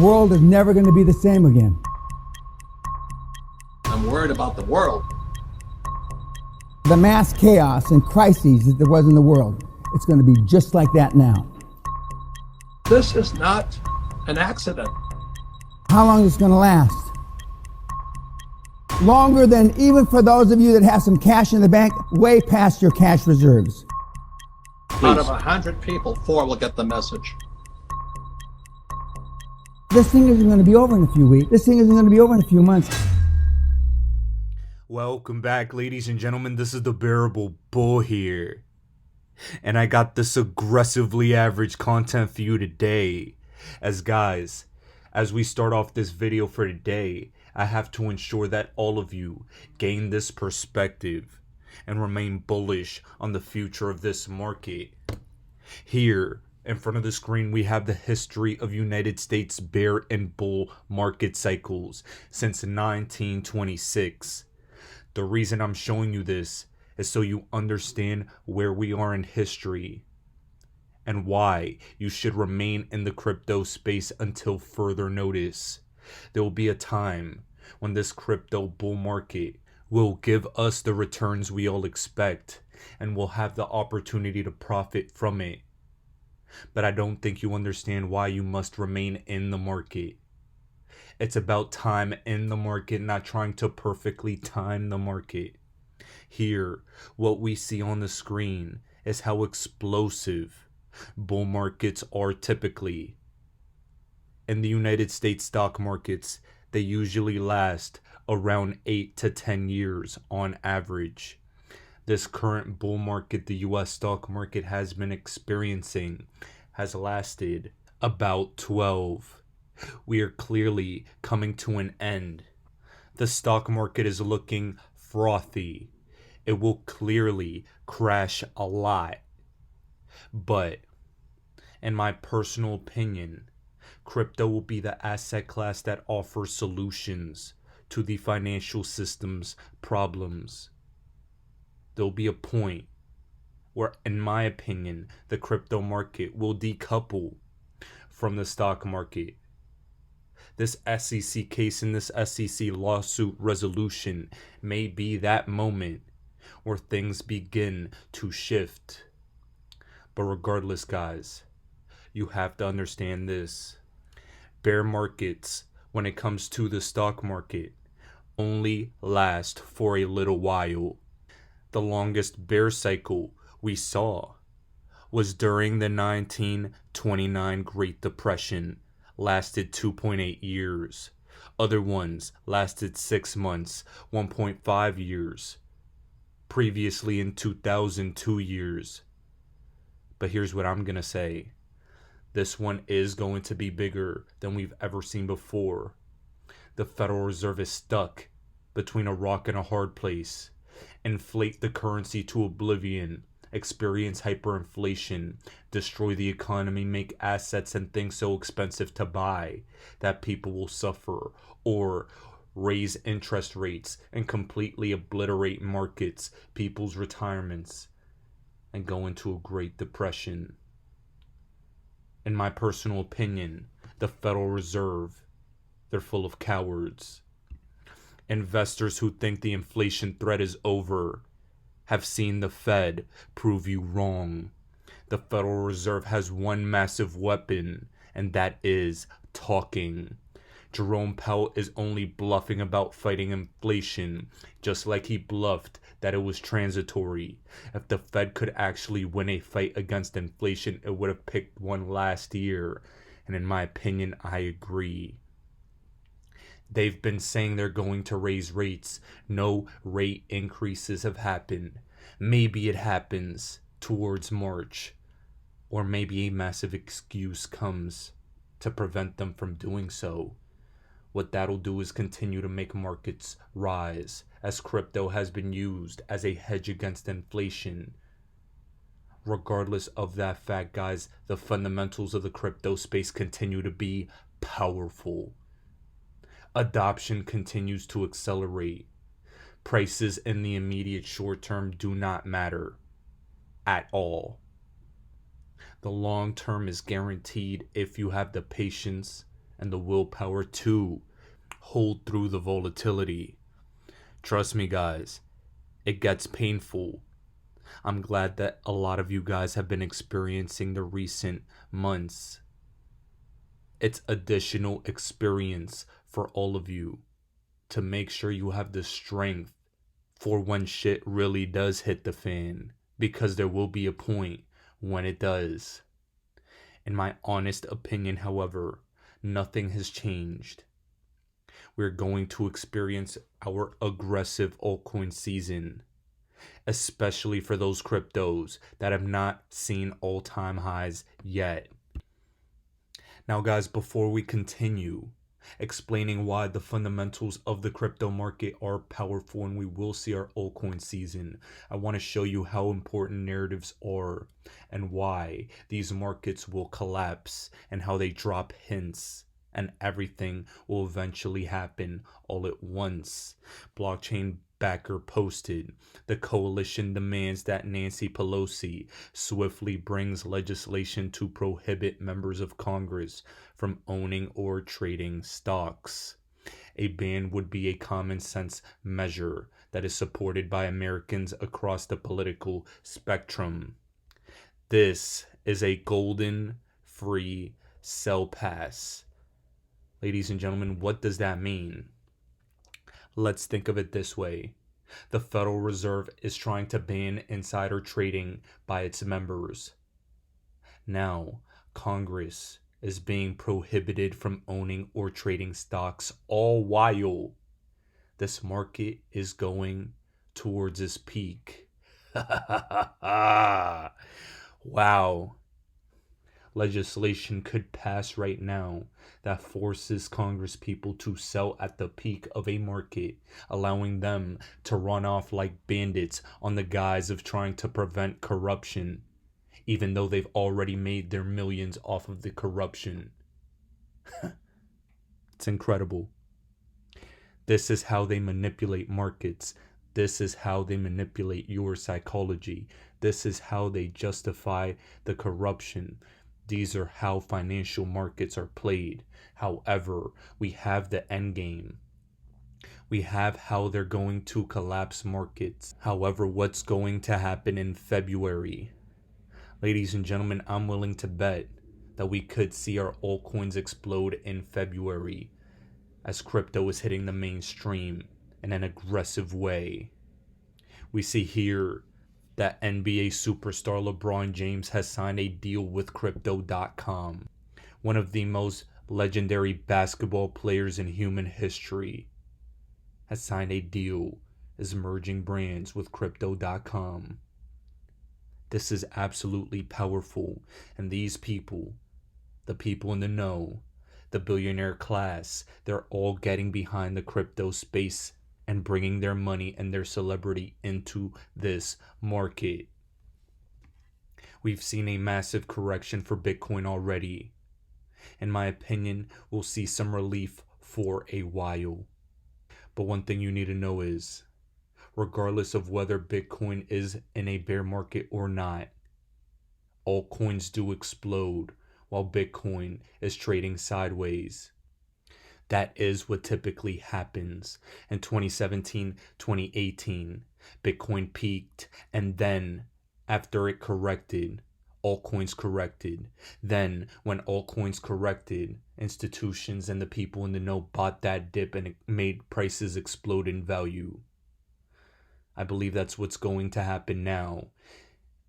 The world is never going to be the same again. I'm worried about the world. The mass chaos and crises that there was in the world, it's going to be just like that now. This is not an accident. How long is it going to last? Longer than, even for those of you that have some cash in the bank, way past your cash reserves. Out of 100 people, 4 will get the message. This thing isn't going to be over in a few weeks. This thing isn't going to be over in a few months. Welcome back, ladies and gentlemen. This is the Bearable Bull here. And I got this aggressively average content for you today. As we start off this video for today, I have to ensure that all of you gain this perspective and remain bullish on the future of this market. Here, in front of the screen, we have the history of United States bear and bull market cycles since 1926. The reason I'm showing you this is so you understand where we are in history and why you should remain in the crypto space until further notice. There will be a time when this crypto bull market will give us the returns we all expect and we'll have the opportunity to profit from it. But I don't think you understand why you must remain in the market. It's about time in the market, not trying to perfectly time the market. Here, what we see on the screen is how explosive bull markets are typically. In the United States stock markets, they usually last around 8 to 10 years on average. This current bull market the US stock market has been experiencing has lasted about 12. We are clearly coming to an end. The stock market is looking frothy. It will clearly crash a lot. But, in my personal opinion, crypto will be the asset class that offers solutions to the financial system's problems. There'll be a point where, in my opinion, the crypto market will decouple from the stock market. This SEC case and this SEC lawsuit resolution may be that moment where things begin to shift. But regardless, guys, you have to understand this. Bear markets, when it comes to the stock market, only last for a little while. The longest bear cycle we saw was during the 1929 Great Depression, lasted 2.8 years. Other ones lasted 6 months, 1.5 years. Previously in 2000, 2 years. But here's what I'm gonna say. This one is going to be bigger than we've ever seen before. The Federal Reserve is stuck between a rock and a hard place. Inflate the currency to oblivion, experience hyperinflation, destroy the economy, make assets and things so expensive to buy that people will suffer, or raise interest rates and completely obliterate markets, people's retirements, and go into a Great Depression. In my personal opinion, the Federal Reserve, they're full of cowards. Investors who think the inflation threat is over have seen the Fed prove you wrong. The Federal Reserve has one massive weapon, and that is talking. Jerome Powell is only bluffing about fighting inflation, just like he bluffed that it was transitory. If the Fed could actually win a fight against inflation, it would have picked one last year. And in my opinion, I agree. They've been saying they're going to raise rates. No rate increases have happened. Maybe it happens towards March. Or maybe a massive excuse comes to prevent them from doing so. What that'll do is continue to make markets rise, as crypto has been used as a hedge against inflation. Regardless of that fact, guys, the fundamentals of the crypto space continue to be powerful. Adoption continues to accelerate. Prices in the immediate short term do not matter at all. The long term is guaranteed if you have the patience and the willpower to hold through the volatility. Trust me, guys, it gets painful. I'm glad that a lot of you guys have been experiencing the recent months. It's additional experience for all of you to make sure you have the strength for when shit really does hit the fan, because there will be a point when it does. In my honest opinion, however, nothing has changed. We're going to experience our aggressive altcoin season, especially for those cryptos that have not seen all-time highs yet. Now, guys, before we continue explaining why the fundamentals of the crypto market are powerful and we will see our altcoin season, I want to show you how important narratives are and why these markets will collapse and how they drop hints and everything will eventually happen all at once. Blockchain backer posted, the coalition demands that Nancy Pelosi swiftly brings legislation to prohibit members of Congress from owning or trading stocks. A ban would be a common sense measure that is supported by Americans across the political spectrum. This is a golden free sell pass. Ladies and gentlemen, what does that mean? Let's think of it this way. The Federal Reserve is trying to ban insider trading by its members. Now, Congress is being prohibited from owning or trading stocks, all while this market is going towards its peak. Wow. Legislation could pass right now that forces Congress people to sell at the peak of a market, allowing them to run off like bandits on the guise of trying to prevent corruption, even though they've already made their millions off of the corruption. It's incredible. This is how they manipulate markets. This is how they manipulate your psychology. This is how they justify the corruption. These are how financial markets are played. However, we have the end game. We have how they're going to collapse markets. However, what's going to happen in February? Ladies and gentlemen, I'm willing to bet that we could see our altcoins explode in February as crypto is hitting the mainstream in an aggressive way. We see here that NBA superstar LeBron James has signed a deal with Crypto.com, one of the most legendary basketball players in human history, has signed a deal as merging brands with Crypto.com. This is absolutely powerful, and these people, the people in the know, the billionaire class, they're all getting behind the crypto space and bringing their money and their celebrity into this market. We've seen a massive correction for Bitcoin already. In my opinion, we'll see some relief for a while. But one thing you need to know is, regardless of whether Bitcoin is in a bear market or not, all coins do explode while Bitcoin is trading sideways. That is what typically happens. In 2017, 2018, Bitcoin peaked, and then after it corrected, altcoins corrected. Then when altcoins corrected, institutions and the people in the know bought that dip and it made prices explode in value. I believe that's what's going to happen now.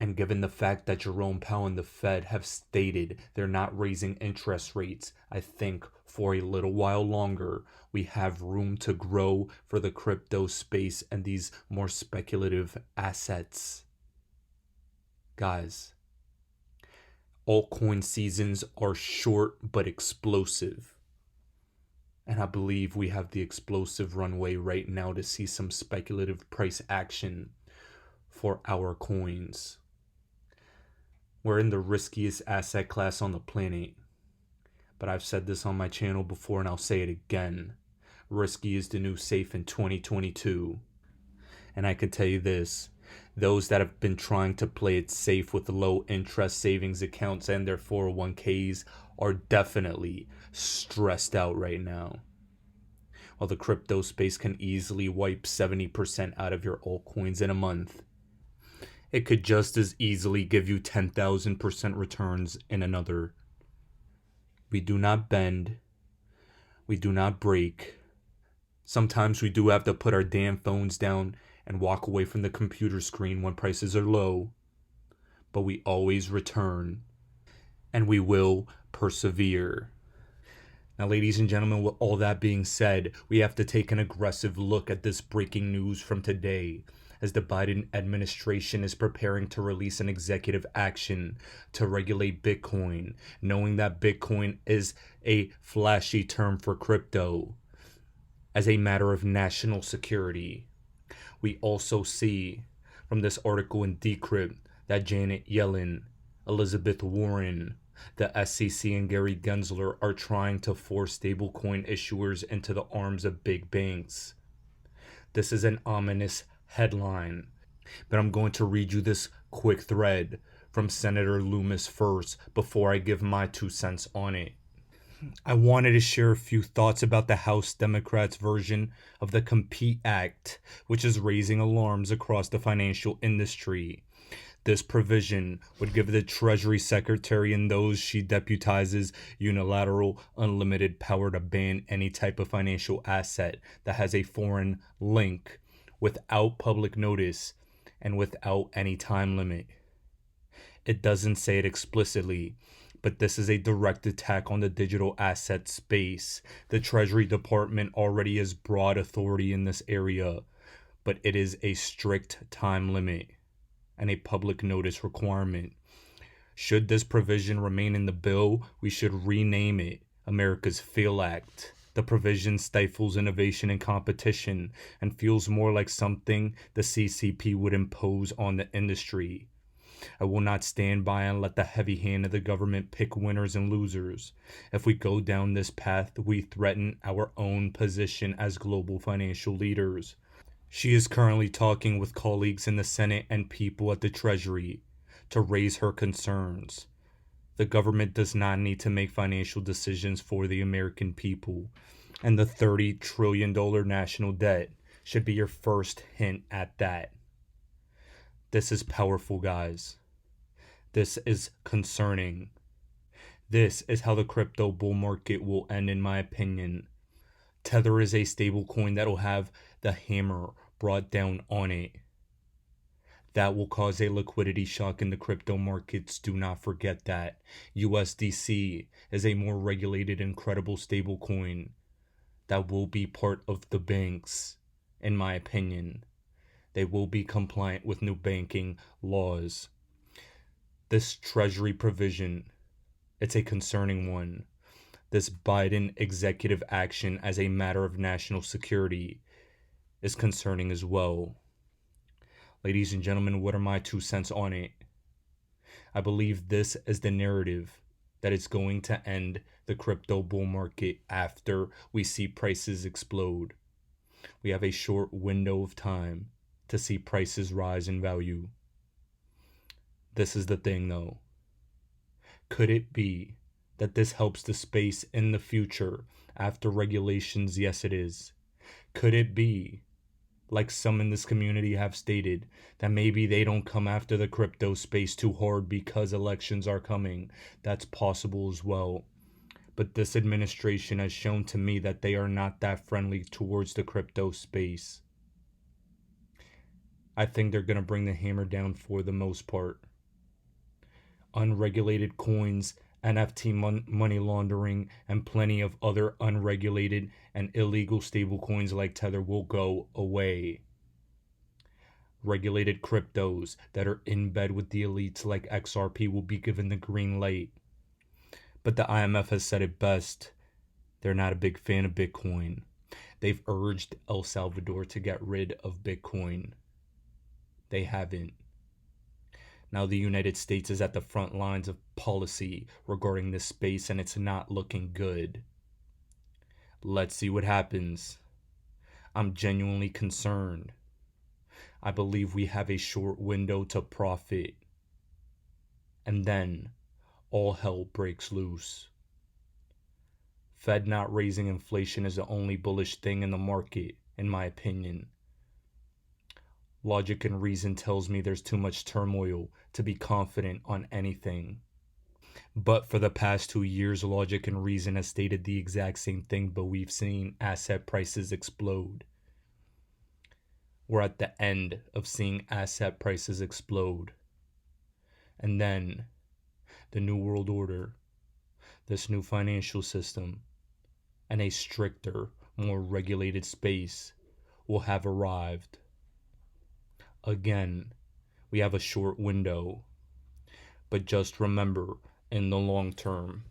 And given the fact that Jerome Powell and the Fed have stated they're not raising interest rates, I think for a little while longer, we have room to grow for the crypto space and these more speculative assets. Guys, altcoin seasons are short but explosive. And I believe we have the explosive runway right now to see some speculative price action for our coins. We're in the riskiest asset class on the planet. But I've said this on my channel before and I'll say it again. Risky is the new safe in 2022. And I can tell you this. Those that have been trying to play it safe with low interest savings accounts and their 401ks are definitely stressed out right now. While the crypto space can easily wipe 70% out of your altcoins in a month, it could just as easily give you 10,000% returns in another. We do not bend. We do not break. Sometimes we do have to put our damn phones down and walk away from the computer screen when prices are low. But we always return. And we will persevere. Now, ladies and gentlemen, with all that being said, we have to take an aggressive look at this breaking news from today, as the Biden administration is preparing to release an executive action to regulate Bitcoin, knowing that Bitcoin is a flashy term for crypto, as a matter of national security. We also see from this article in Decrypt that Janet Yellen, Elizabeth Warren, the SEC, and Gary Gensler are trying to force stablecoin issuers into the arms of big banks. This is an ominous headline, but I'm going to read you this quick thread from Senator Loomis first before I give my 2 cents on it. I wanted to share a few thoughts about the House Democrats' version of the Compete Act, which is raising alarms across the financial industry. This provision would give the Treasury Secretary and those she deputizes unilateral, unlimited power to ban any type of financial asset that has a foreign link without public notice and without any time limit. It doesn't say it explicitly, but this is a direct attack on the digital asset space. The Treasury Department already has broad authority in this area, but it is a strict time limit and a public notice requirement. Should this provision remain in the bill, we should rename it America's Fail Act. The provision stifles innovation and competition and feels more like something the CCP would impose on the industry. I will not stand by and let the heavy hand of the government pick winners and losers. If we go down this path, we threaten our own position as global financial leaders. She is currently talking with colleagues in the Senate and people at the Treasury to raise her concerns. The government does not need to make financial decisions for the American people, and the $30 trillion national debt should be your first hint at that. This is powerful, guys. This is concerning. This is how the crypto bull market will end, in my opinion. Tether is a stablecoin that will have the hammer brought down on it. That will cause a liquidity shock in the crypto markets. Do not forget that. USDC is a more regulated and credible stablecoin that will be part of the banks, in my opinion. They will be compliant with new banking laws. This Treasury provision, it's a concerning one. This Biden executive action as a matter of national security is concerning as well. Ladies and gentlemen, what are my 2 cents on it? I believe this is the narrative that is going to end the crypto bull market after we see prices explode. We have a short window of time to see prices rise in value. This is the thing, though. Could it be that this helps the space in the future after regulations? Yes, it is. Could it be, like some in this community have stated, that maybe they don't come after the crypto space too hard because elections are coming? That's possible as well. But this administration has shown to me that they are not that friendly towards the crypto space. I think they're going to bring the hammer down for the most part. Unregulated coins, NFT money laundering, and plenty of other unregulated and illegal stablecoins like Tether will go away. Regulated cryptos that are in bed with the elites like XRP will be given the green light. But the IMF has said it best. They're not a big fan of Bitcoin. They've urged El Salvador to get rid of Bitcoin. They haven't. Now the United States is at the front lines of policy regarding this space, and it's not looking good. Let's see what happens. I'm genuinely concerned. I believe we have a short window to profit. And then all hell breaks loose. Fed not raising inflation is the only bullish thing in the market, in my opinion. Logic and reason tells me there's too much turmoil to be confident on anything. But for the past 2 years, logic and reason has stated the exact same thing, but we've seen asset prices explode. We're at the end of seeing asset prices explode. And then the New World Order, this new financial system, and a stricter, more regulated space will have arrived. Again, we have a short window, but just remember, in the long term,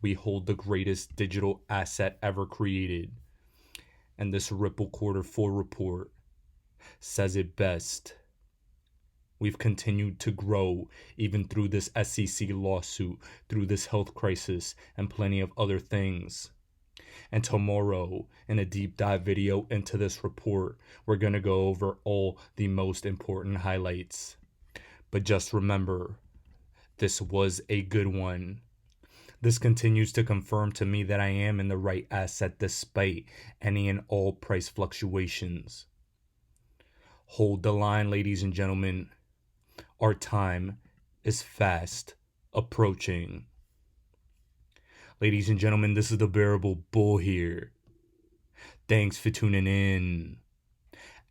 we hold the greatest digital asset ever created. And this Ripple Q4 report says it best. We've continued to grow even through this SEC lawsuit, through this health crisis, and plenty of other things. And tomorrow, in a deep dive video into this report, we're going to go over all the most important highlights. But just remember, this was a good one. This continues to confirm to me that I am in the right asset despite any and all price fluctuations. Hold the line, ladies and gentlemen. Our time is fast approaching. Ladies and gentlemen, this is the Bearable Bull here. Thanks for tuning in.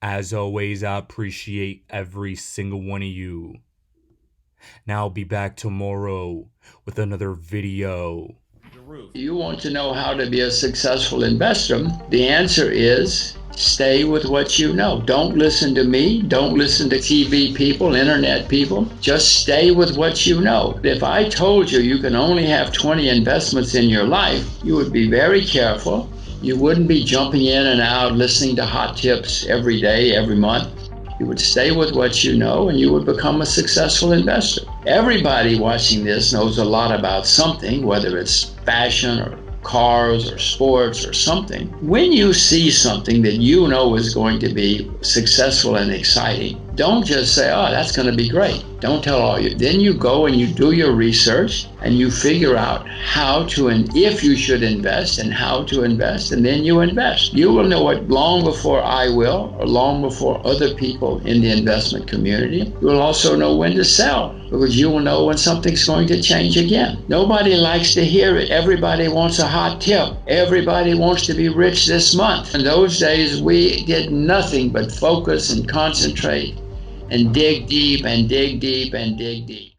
As always, I appreciate every single one of you. Now I'll be back tomorrow with another video. You want to know how to be a successful investor? The answer is stay with what you know. Don't listen to me. Don't listen to TV people, internet people. Just stay with what you know. If I told you you can only have 20 investments in your life, you would be very careful. You wouldn't be jumping in and out, listening to hot tips every day, every month. You would stay with what you know and you would become a successful investor. Everybody watching this knows a lot about something, whether it's fashion or cars or sports or something. When you see something that you know is going to be successful and exciting, don't just say, oh, that's going to be great. Don't tell all you. Then you go and you do your research and you figure out how to and if you should invest and how to invest, and then you invest. You will know it long before I will, or long before other people in the investment community. You will also know when to sell, because you will know when something's going to change again. Nobody likes to hear it. Everybody wants a hot tip. Everybody wants to be rich this month. In those days, we did nothing but focus and concentrate and dig deep and dig deep and dig deep.